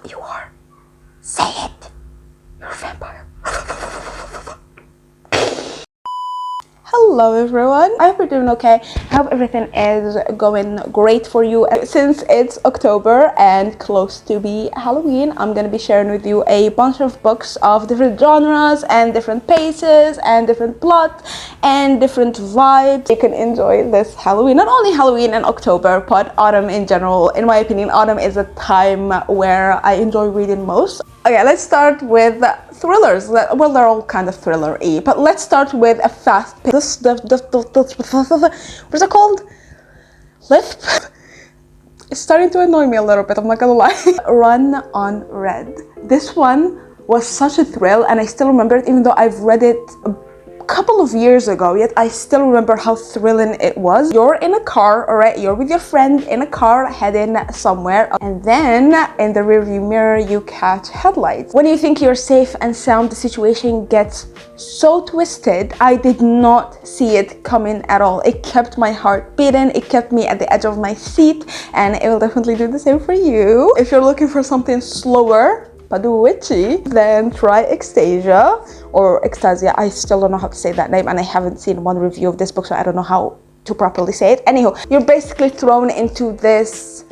what you are. Say it. You're a vampire. Hello everyone, I hope you're doing okay. I hope everything is going great for you. Since it's October and close to be Halloween, I'm gonna be sharing with you a bunch of books of different genres and different paces and different plots and different vibes. You can enjoy this Halloween, not only Halloween and October, but autumn in general. In my opinion, autumn is a time where I enjoy reading most. Okay, let's start with thrillers. Well, they're all kind of thriller-y, but let's start with a fast pace. What is it called? Lisp? It's starting to annoy me a little bit, I'm not gonna lie. Run on Red. This one was such a thrill, and I still remember it, even though I've read it a couple of years ago, yet I still remember how thrilling it was. You're in a car, alright, you're with your friend in a car heading somewhere, and then in the rearview mirror you catch headlights. When you think you're safe and sound, the situation gets so twisted. I did not see it coming at all. It kept my heart beating, it kept me at the edge of my seat, and it will definitely do the same for you. If you're looking for something slower but witchy, then try Extasia or Extasia. I still don't know how to say that name, and I haven't seen one review of this book, so I don't know how to properly say it. Anywho, you're basically thrown into this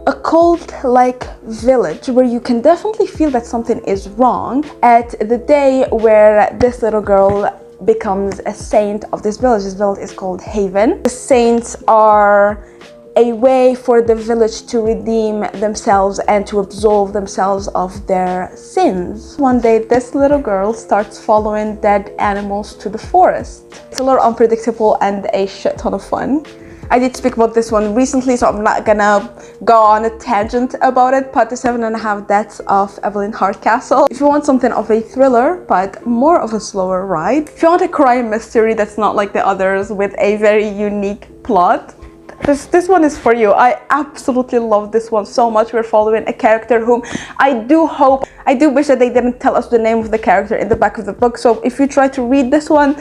occult-like village where you can definitely feel that something is wrong at the day where this little girl becomes a saint of this village. This village is called Haven. The saints are a way for the village to redeem themselves and to absolve themselves of their sins. One day, this little girl starts following dead animals to the forest. It's a little unpredictable and a shit ton of fun. I did speak about this one recently, so I'm not gonna go on a tangent about it, but The 7.5 Deaths of Evelyn Hardcastle. If you want something of a thriller, but more of a slower ride, if you want a crime mystery that's not like the others with a very unique plot, this one is for you. I absolutely love this one so much. We're following a character whom I do wish that they didn't tell us the name of the character in the back of the book. So if you try to read this one,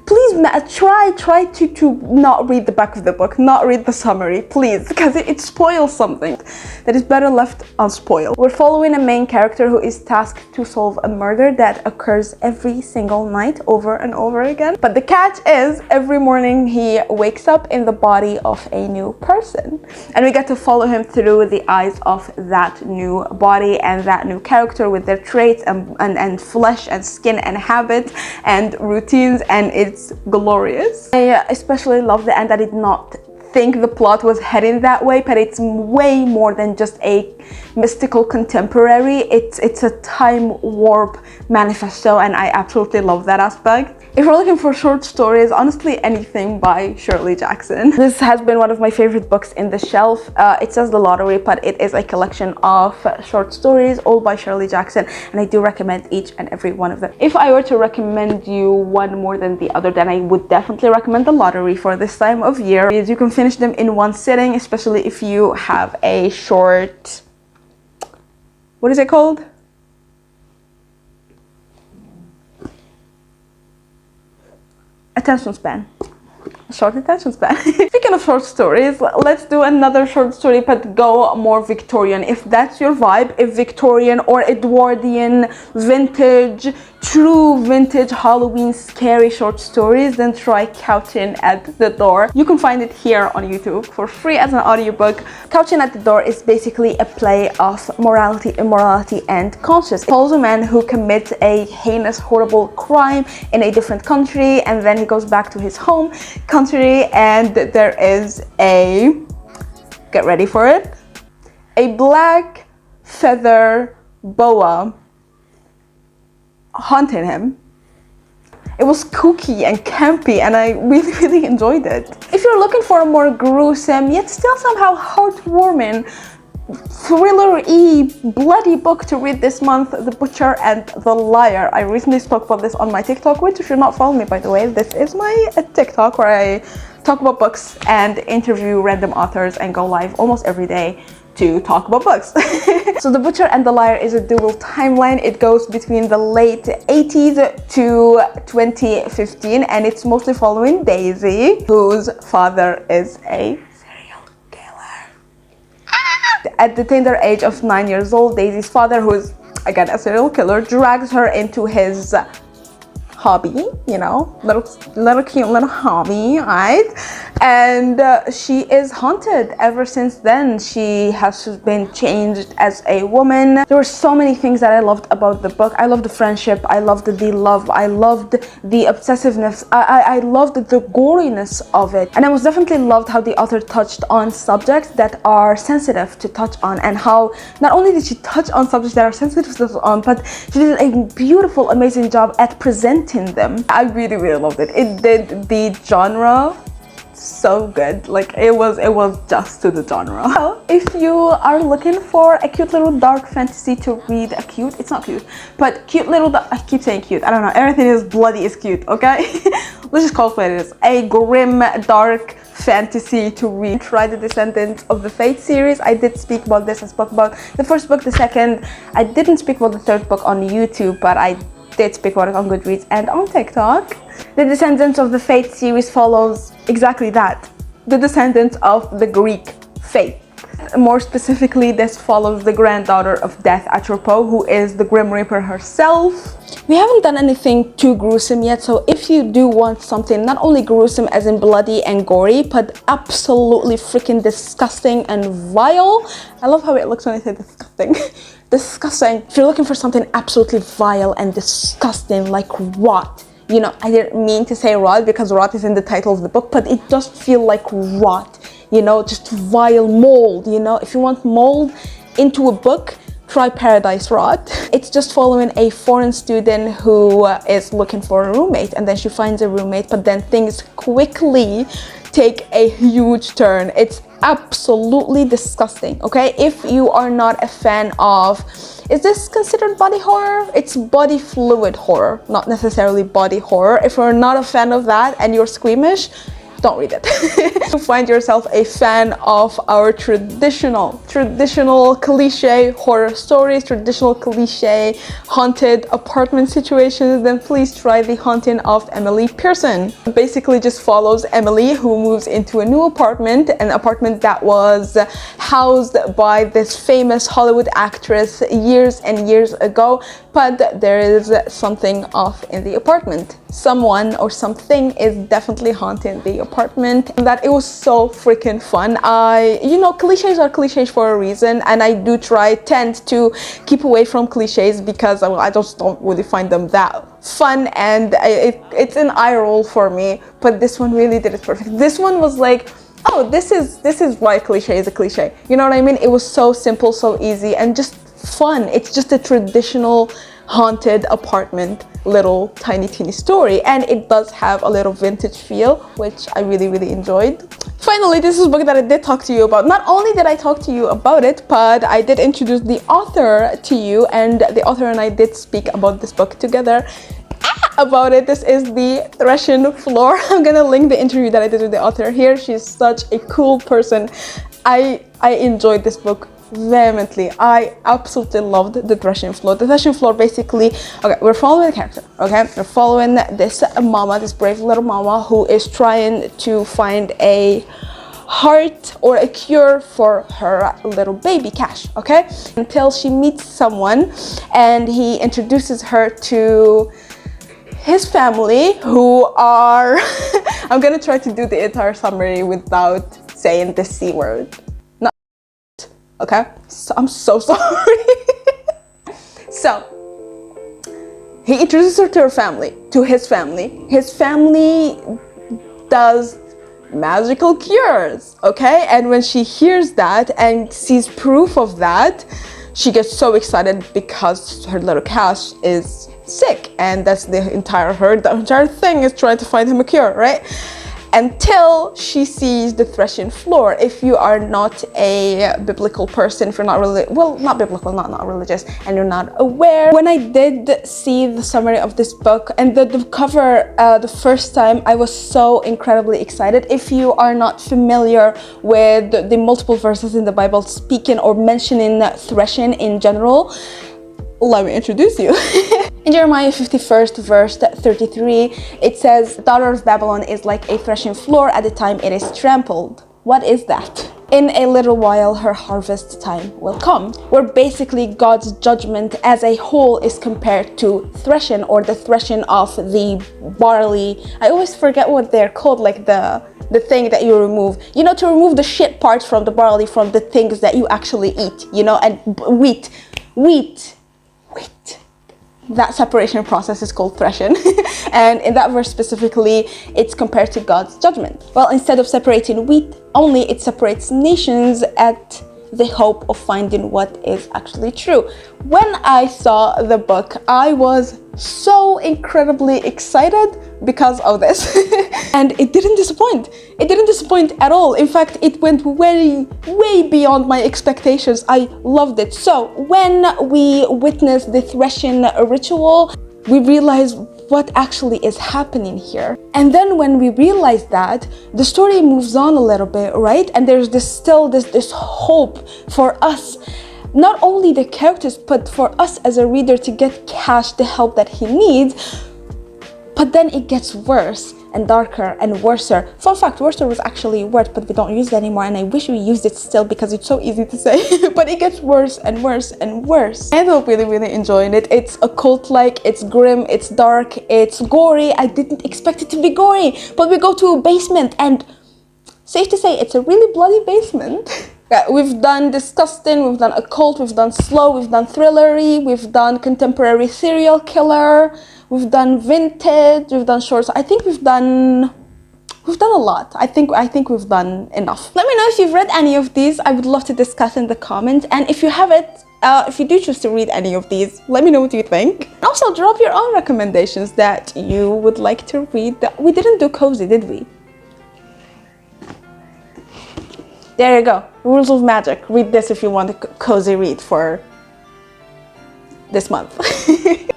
please try to not read the back of the book, not read the summary, please, because it spoils something that is better left unspoiled. We're following a main character who is tasked to solve a murder that occurs every single night over and over again. But the catch is, every morning he wakes up in the body of a new person, and we get to follow him through the eyes of that new body and that new character with their traits and flesh and skin and habits and routines, and it's glorious. I especially love the end. I did not think the plot was heading that way, but it's way more than just a mystical contemporary. It's a time warp manifesto, and I absolutely love that aspect. If you're looking for short stories, honestly, anything by Shirley Jackson. This has been one of my favorite books in the shelf. It says The Lottery, but it is a collection of short stories, all by Shirley Jackson, and I do recommend each and every one of them. If I were to recommend you one more than the other, then I would definitely recommend The Lottery for this time of year. You can finish them in one sitting, especially if you have a short, what is it called? Attention span. Short attention span. Speaking of short stories, let's do another short story, but go more Victorian. If that's your vibe, if Victorian or Edwardian, vintage, true vintage Halloween scary short stories, then try Couching at the Door. You can find it here on YouTube for free as an audiobook. Couching at the Door is basically a play of morality, immorality, and conscience. It follows a man who commits a heinous, horrible crime in a different country, and then he goes back to his home country, and there is a, get ready for it, a black feather boa haunting him. It was kooky and campy, and I really enjoyed it. If you're looking for a more gruesome yet still somehow heartwarming, thriller-y, bloody book to read this month, The Butcher and the Liar. I recently spoke about this on my TikTok, which if you're not following me, by the way, this is my TikTok where I talk about books and interview random authors and go live almost every day to talk about books. So The Butcher and the Liar is a dual timeline. It goes between the late 80s to 2015, and it's mostly following Daisy, whose father is a serial killer. At the tender age of 9 years old, Daisy's father, who is again a serial killer, drags her into his hobby, you know, little cute little hobby, right? And she is haunted ever since then. She has been changed as a woman. There were so many things that I loved about the book. I loved the friendship, I loved the love, I loved the obsessiveness, I loved the goriness of it. And I most definitely loved how the author touched on subjects that are sensitive to touch on, and how not only did she touch on subjects that are sensitive to touch on, but she did a beautiful, amazing job at presenting them. I really, really loved it. It did the genre so good. Like it was just to the genre. So if you are looking for a cute little dark fantasy to read, it's not cute, but cute little, I keep saying cute, I don't know, everything is bloody is cute, okay? Let's just call it what it is. A grim, dark fantasy to read. Try The Descendants of the Fate series. I did speak about this. I spoke about the first book, the second. I didn't speak about the third book on YouTube, but I did speak about it on Goodreads and on TikTok. The Descendants of the Fate series follows exactly that. The descendants of the Greek faith. More specifically, this follows the granddaughter of Death, Atropos, who is the Grim Reaper herself. We haven't done anything too gruesome yet, so if you do want something not only gruesome as in bloody and gory, but absolutely freaking disgusting and vile. I love how it looks when I say disgusting. Disgusting. If you're looking for something absolutely vile and disgusting, like rot, you know, I didn't mean to say rot because rot is in the title of the book, but it does feel like rot, you know, just vile mold, you know. If you want mold into a book, try Paradise Rot. It's just following a foreign student who is looking for a roommate, and then she finds a roommate, but then things quickly take a huge turn. It's absolutely disgusting, okay? If you are not a fan of, is this considered body horror? It's body fluid horror, not necessarily body horror. If you're not a fan of that and you're squeamish, don't read it. You find yourself a fan of our traditional cliche horror stories, traditional cliche haunted apartment situations, then please try The Haunting of Emily Pearson. It basically just follows Emily, who moves into a new apartment, an apartment that was housed by this famous Hollywood actress years and years ago, but there is something off in the apartment. Someone or something is definitely haunting the apartment, and that it was so freaking fun. You know, cliches are cliches for a reason, and I do tend to keep away from cliches because I just don't really find them that fun, and it's an eye roll for me. But this one really did it perfect. This one was like, oh, this is why cliche is a cliche. You know what I mean? It was so simple, so easy, and just fun. It's just a traditional haunted apartment, little tiny teeny story, and it does have a little vintage feel, which I really enjoyed. Finally, this is a book that I did talk to you about. Not only did I talk to you about it, but I did introduce the author to you, and the author and I did speak about this book together. About it. This is The Threshing Floor. I'm gonna link the interview that I did with the author here. She's such a cool person. I enjoyed this book vehemently. I absolutely loved The Threshing Floor. The Threshing Floor basically, okay, we're following the character, okay? We're following this mama, this brave little mama who is trying to find a heart or a cure for her little baby Cash, okay? Until she meets someone and he introduces her to his family, who are I'm gonna try to do the entire summary without saying the C word. Not okay? So, I'm so sorry. So he introduces her to her family, to his family. His family does magical cures, okay? And when she hears that and sees proof of that, she gets so excited because her little Cash is sick, and that's the entire thing is trying to find him a cure, right? Until she sees The Threshing Floor. If you are not a biblical person, if you're not really, well, not biblical, not religious, and you're not aware, when I did see the summary of this book and the cover the first time, I was so incredibly excited. If you are not familiar with the multiple verses in the Bible speaking or mentioning threshing in general, let me introduce you. In Jeremiah 51st verse 33, it says, "The daughter of Babylon is like a threshing floor at the time it is trampled." What is that? in a little while her harvest time will come, where basically God's judgment as a whole is compared to threshing, or the threshing of the barley. I always forget what they're called, like the thing that you remove, you know, to remove the shit parts from the barley, from the things that you actually eat, you know. And wheat, that separation process is called threshing. And in that verse specifically, it's compared to God's judgment. Well, instead of separating wheat only, it separates nations at the hope of finding what is actually true. When I saw the book, I was so incredibly excited because of this. And it didn't disappoint. It didn't disappoint at all. In fact, it went way beyond my expectations. I loved it. So when we witness the threshing ritual, we realize what actually is happening here. And then when we realize that, the story moves on a little bit, right? And there's this hope for us, not only the characters, but for us as a reader to get Cash the help that he needs. But then it gets worse and darker and worser. Fun fact, worser was actually a word, but we don't use it anymore, and I wish we used it still because it's so easy to say. But it gets worse and worse and worse. I ended up really enjoying it. It's occult-like, it's grim, it's dark, it's gory. I didn't expect it to be gory, but we go to a basement, and safe to say, it's a really bloody basement. We've done disgusting, we've done occult, we've done slow, we've done thrillery, we've done contemporary serial killer, we've done vintage, we've done shorts. I think we've done a lot. I think we've done enough. Let me know if you've read any of these. I would love to discuss in the comments. And if you haven't, if you do choose to read any of these, let me know what you think. Also, drop your own recommendations that you would like to read. We didn't do cozy, did we? There you go. Rules of magic. Read this if you want a cozy read for this month.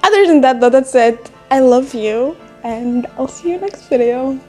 Other than that, though, that's it. I love you, and I'll see you next video.